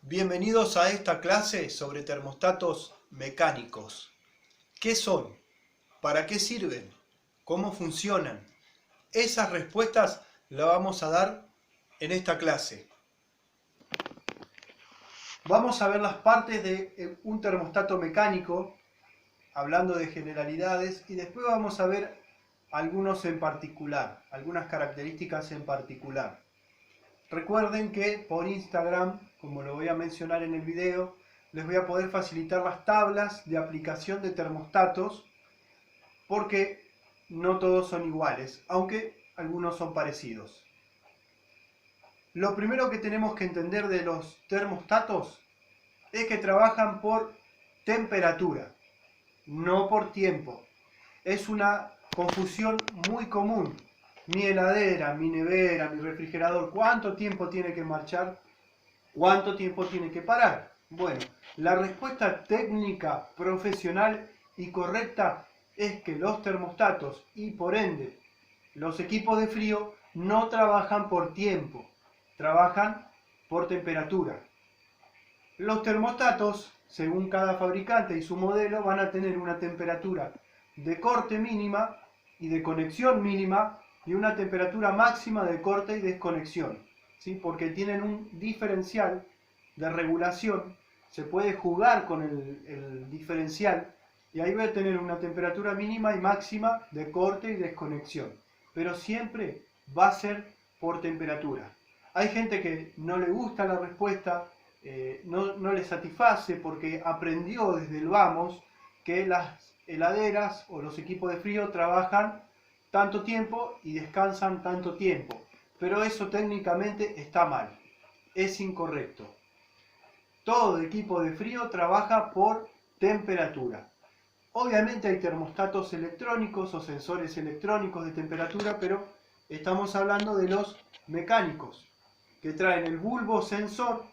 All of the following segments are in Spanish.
Bienvenidos a esta clase sobre termostatos mecánicos. ¿Qué son? ¿Para qué sirven? ¿Cómo funcionan? Esas respuestas las vamos a dar en esta clase. Vamos a ver las partes de un termostato mecánico, hablando de generalidades, y después vamos a ver algunos en particular, algunas características en particular. Recuerden que por Instagram, como lo voy a mencionar en el video, les voy a poder facilitar las tablas de aplicación de termostatos, porque no todos son iguales, aunque algunos son parecidos. Lo primero que tenemos que entender de los termostatos es que trabajan por temperatura, no por tiempo. Es una confusión muy común. Mi heladera, mi nevera, mi refrigerador, ¿cuánto tiempo tiene que marchar? ¿Cuánto tiempo tiene que parar? Bueno, la respuesta técnica, profesional y correcta es que los termostatos y por ende los equipos de frío no trabajan por tiempo, trabajan por temperatura. Los termostatos, según cada fabricante y su modelo, van a tener una temperatura de corte mínima y de conexión mínima y una temperatura máxima de corte y desconexión, ¿sí? Porque tienen un diferencial de regulación, se puede jugar con el diferencial y ahí va a tener una temperatura mínima y máxima de corte y desconexión, pero siempre va a ser por temperatura. Hay gente que no le gusta la respuesta, no le satisface porque aprendió desde el vamos que las heladeras o los equipos de frío trabajan tanto tiempo y descansan tanto tiempo, pero eso técnicamente está mal, es incorrecto. Todo equipo de frío trabaja por temperatura. Obviamente hay termostatos electrónicos o sensores electrónicos de temperatura, pero estamos hablando de los mecánicos, que traen el bulbo sensor,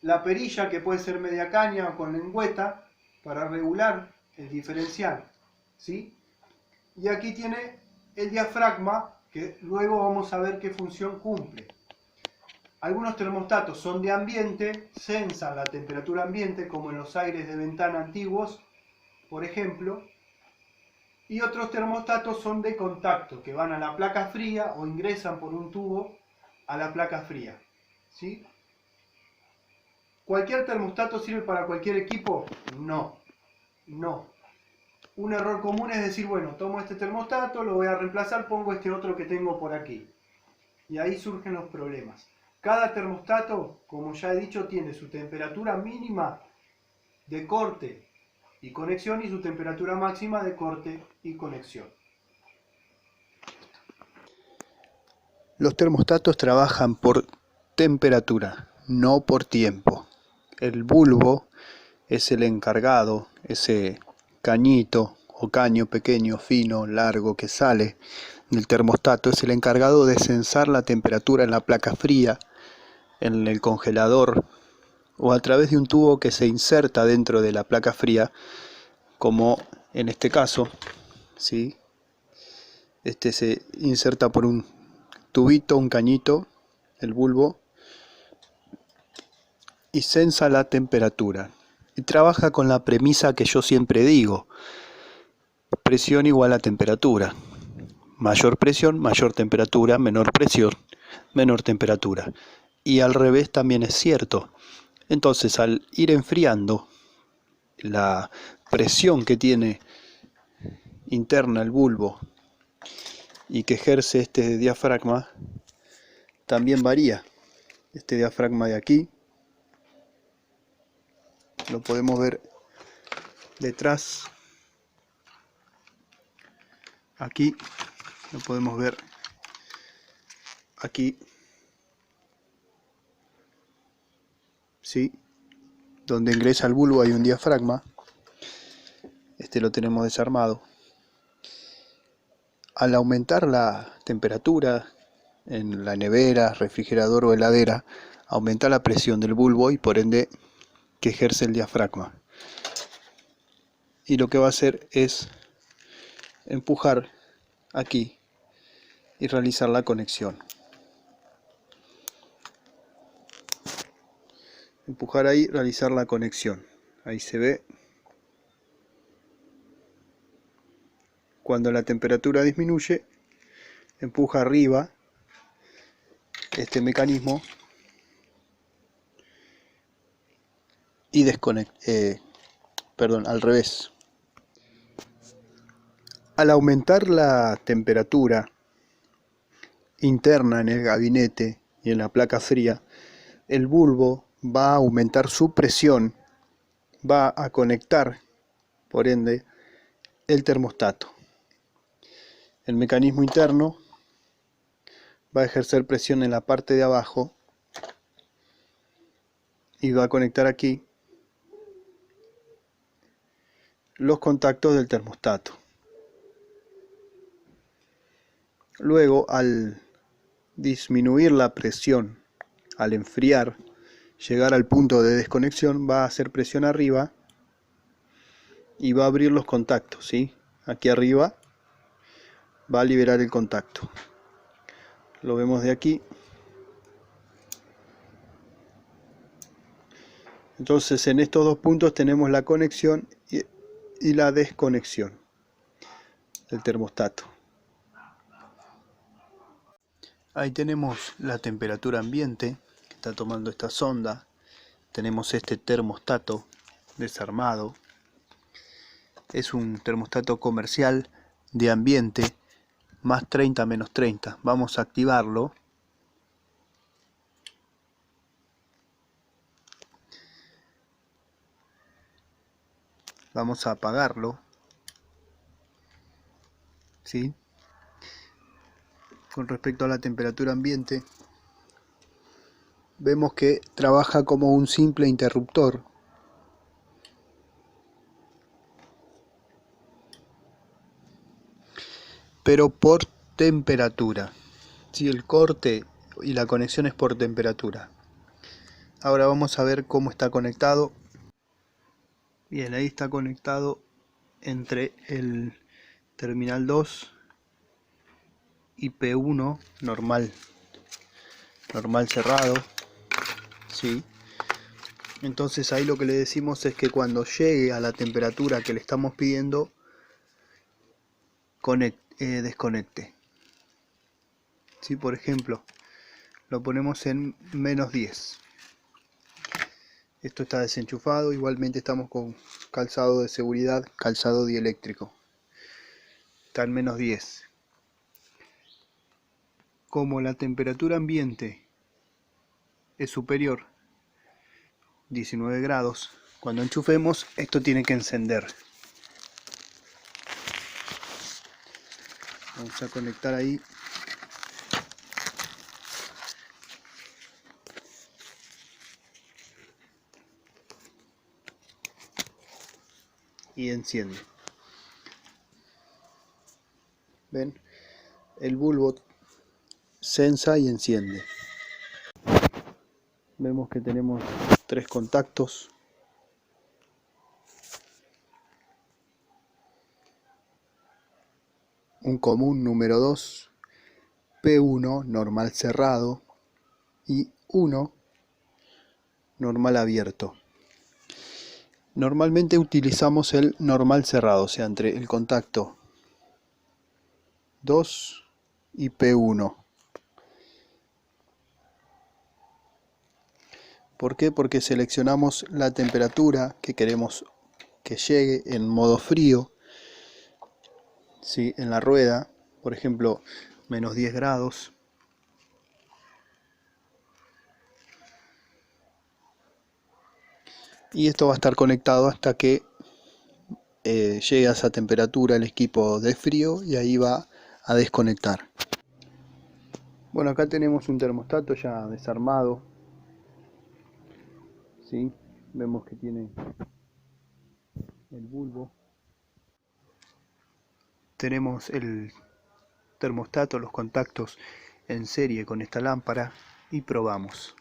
la perilla que puede ser media caña o con lengüeta para regular el diferencial, ¿sí? Y aquí tiene el diafragma, que luego vamos a ver qué función cumple. Algunos termostatos son de ambiente, sensan la temperatura ambiente, como en los aires de ventana antiguos, por ejemplo, y otros termostatos son de contacto, que van a la placa fría o ingresan por un tubo a la placa fría, ¿sí? ¿Cualquier termostato sirve para cualquier equipo? No, no. Un error común es decir, bueno, tomo este termostato, lo voy a reemplazar, pongo este otro que tengo por aquí. Y ahí surgen los problemas. Cada termostato, como ya he dicho, tiene su temperatura mínima de corte y conexión y su temperatura máxima de corte y conexión. Los termostatos trabajan por temperatura, no por tiempo. El bulbo es el encargado, ese cañito o caño pequeño, fino, largo que sale del termostato, es el encargado de sensar la temperatura en la placa fría, en el congelador o a través de un tubo que se inserta dentro de la placa fría, como en este caso, ¿sí? Este se inserta por un tubito, un cañito, el bulbo, y sensa la temperatura. Y trabaja con la premisa que yo siempre digo: presión igual a temperatura. Mayor presión, mayor temperatura, menor presión, menor temperatura. Y al revés también es cierto. Entonces, al ir enfriando, la presión que tiene interna el bulbo y que ejerce este diafragma también varía. Este diafragma de aquí lo podemos ver detrás, aquí lo podemos ver aquí, ¿sí? Donde ingresa el bulbo hay un diafragma. Este lo tenemos desarmado. Al aumentar la temperatura en la nevera, refrigerador o heladera, aumenta la presión del bulbo y por ende que ejerce el diafragma. Y lo que va a hacer es empujar aquí y realizar la conexión. empujar ahí, realizar la conexión. Ahí se ve. Cuando la temperatura disminuye, empuja arriba este mecanismo y desconecta. Perdón, al revés. Al aumentar la temperatura interna en el gabinete y en la placa fría, el bulbo va a aumentar su presión, va a conectar, por ende, el termostato. El mecanismo interno va a ejercer presión en la parte de abajo y va a conectar aquí los contactos del termostato. Luego, al disminuir la presión, al enfriar, llegar al punto de desconexión, va a hacer presión arriba y va a abrir los contactos, ¿sí? Aquí arriba va a liberar el contacto. Lo vemos de aquí. Entonces en estos dos puntos tenemos la conexión y la desconexión del termostato. Ahí tenemos la temperatura ambiente que está tomando esta sonda. Tenemos este termostato desarmado. Es un termostato comercial de ambiente más 30 menos 30. Vamos a activarlo. Vamos a apagarlo. ¿Sí? Con respecto a la temperatura ambiente, vemos que trabaja como un simple interruptor. Pero por temperatura. Si el corte y la conexión es por temperatura. Ahora vamos a ver cómo está conectado. Bien, ahí está conectado entre el terminal 2 y P1 normal cerrado. ¿Sí? Entonces ahí lo que le decimos es que cuando llegue a la temperatura que le estamos pidiendo, desconecte. Si por ejemplo lo ponemos en menos 10, esto está desenchufado, igualmente estamos con calzado de seguridad, calzado dieléctrico, está en menos 10. Como la temperatura ambiente es superior 19 grados, cuando enchufemos esto tiene que encender. Vamos a conectar ahí. Y enciende. ¿Ven? El bulbo sensa y enciende. Vemos que tenemos 3 contactos. Un común número 2, P1 normal cerrado y 1 normal abierto. Normalmente utilizamos el normal cerrado, o sea, entre el contacto 2 y P1. ¿Por qué? Porque seleccionamos la temperatura que queremos que llegue en modo frío. ¿Sí? En la rueda, por ejemplo, menos 10 grados. Y esto va a estar conectado hasta que llegue a esa temperatura el equipo de frío y ahí va a desconectar. Bueno, acá tenemos un termostato ya desarmado. ¿Sí? Vemos que tiene el bulbo. Tenemos el termostato, los contactos en serie con esta lámpara y probamos.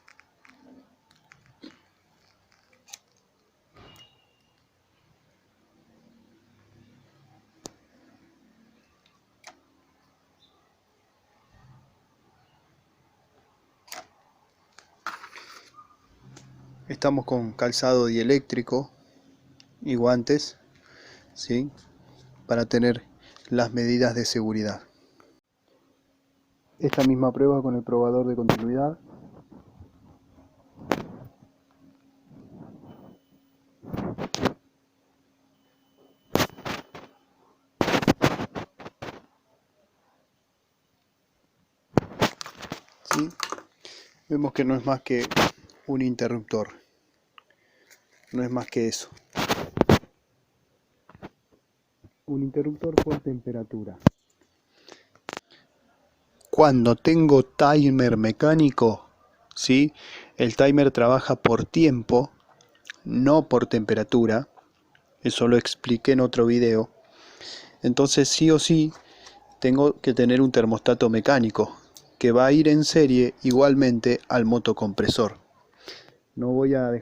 Estamos con calzado dieléctrico y guantes, ¿sí? Para tener las medidas de seguridad. Esta misma prueba con el probador de continuidad. ¿Sí? Vemos que no es más que un interruptor, no es más que eso. Un interruptor por temperatura. Cuando tengo timer mecánico, ¿sí? El timer trabaja por tiempo, no por temperatura. Eso lo expliqué en otro video. Entonces sí o sí tengo que tener un termostato mecánico que va a ir en serie igualmente al motocompresor. No voy a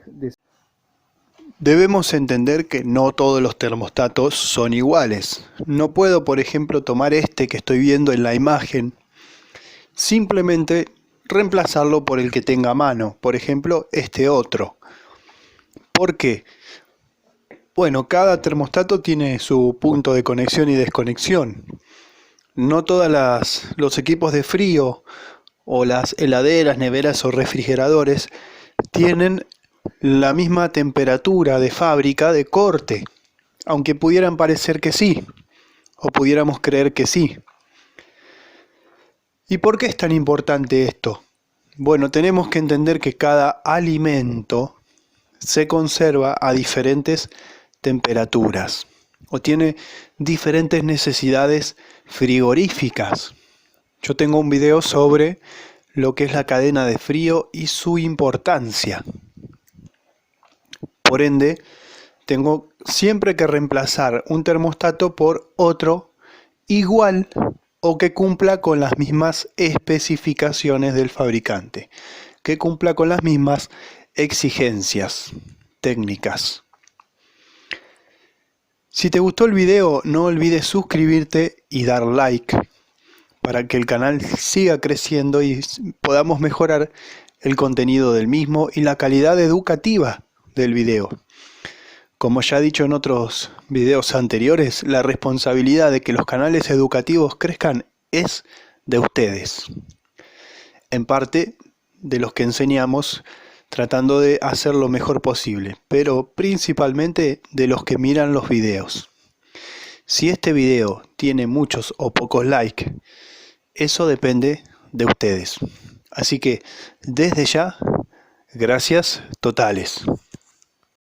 Debemos entender que no todos los termostatos son iguales. No puedo, por ejemplo, tomar este que estoy viendo en la imagen, simplemente reemplazarlo por el que tenga a mano, por ejemplo, este otro. ¿Por qué? Bueno, cada termostato tiene su punto de conexión y desconexión. No todos los equipos de frío o las heladeras, neveras o refrigeradores tienen la misma temperatura de fábrica de corte, aunque pudieran parecer que sí, o pudiéramos creer que sí. ¿Y por qué es tan importante esto? Bueno, tenemos que entender que cada alimento se conserva a diferentes temperaturas o tiene diferentes necesidades frigoríficas. Yo tengo un video sobre lo que es la cadena de frío y su importancia. Por ende, tengo siempre que reemplazar un termostato por otro igual o que cumpla con las mismas especificaciones del fabricante, que cumpla con las mismas exigencias técnicas. Si te gustó el video, no olvides suscribirte y dar like para que el canal siga creciendo y podamos mejorar el contenido del mismo y la calidad educativa del video. Como ya he dicho en otros videos anteriores, la responsabilidad de que los canales educativos crezcan es de ustedes. En parte de los que enseñamos, tratando de hacer lo mejor posible, pero principalmente de los que miran los videos. Si este video tiene muchos o pocos likes, eso depende de ustedes. Así que desde ya, gracias totales.